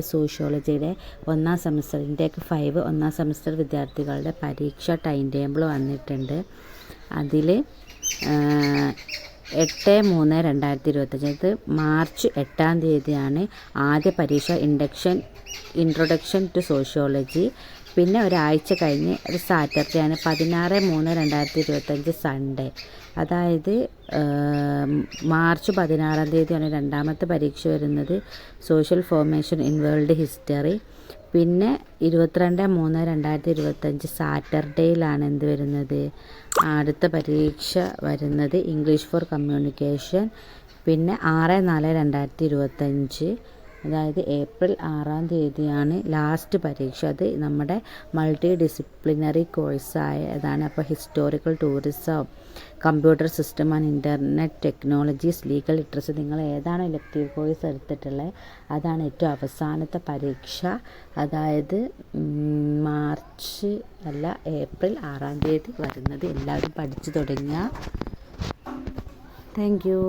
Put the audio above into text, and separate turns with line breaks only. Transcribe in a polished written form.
സോഷ്യോളജിയുടെ ഒന്നാം semester intake 5 ഒന്നാം semester വിദ്യാർത്ഥികളുടെ പരീക്ഷ ടൈം ടേബിൾ വന്നിട്ടുണ്ട്. അതിൽ 8/3/2025 ഇത് മാർച്ച് 8-ാം തീയതിയാണ് ആദ്യ പരീക്ഷ. Introduction to sociology. പിന്നെ ഒരാഴ്ച കഴിഞ്ഞ് ഒരു സാറ്റർഡേ ആണ് 16/3/2025 സൺഡേ. അതായത് മാർച്ച് 16-ാം തീയതിയാണ് രണ്ടാമത്തെ പരീക്ഷ വരുന്നത്, social formation in world history. പിന്നെ 22/3/2025 സാറ്റർഡേയിലാണ് എന്ത് വരുന്നത്, അടുത്ത പരീക്ഷ വരുന്നത് ഇംഗ്ലീഷ് ഫോർ കമ്മ്യൂണിക്കേഷൻ. പിന്നെ 6/4/2025 അതായത് ഏപ്രിൽ 6-ാം തീയതിയാണ് ലാസ്റ്റ് പരീക്ഷ. അത് നമ്മുടെ മൾട്ടി ഡിസിപ്ലിനറി കോഴ്സായതാണ്. അപ്പോൾ historical tourism, computer system and internet technologies, legal literacy, നിങ്ങൾ ഏതാണ് ഇലക്ടീവ് കോഴ്സ് എടുത്തിട്ടുള്ളത് അതാണ് ഏറ്റവും അവസാനത്തെ പരീക്ഷ. അതായത് ഏപ്രിൽ 6-ാം തീയതി വരുന്നത്. എല്ലാവരും പഠിച്ചു തുടങ്ങുക. Thank you.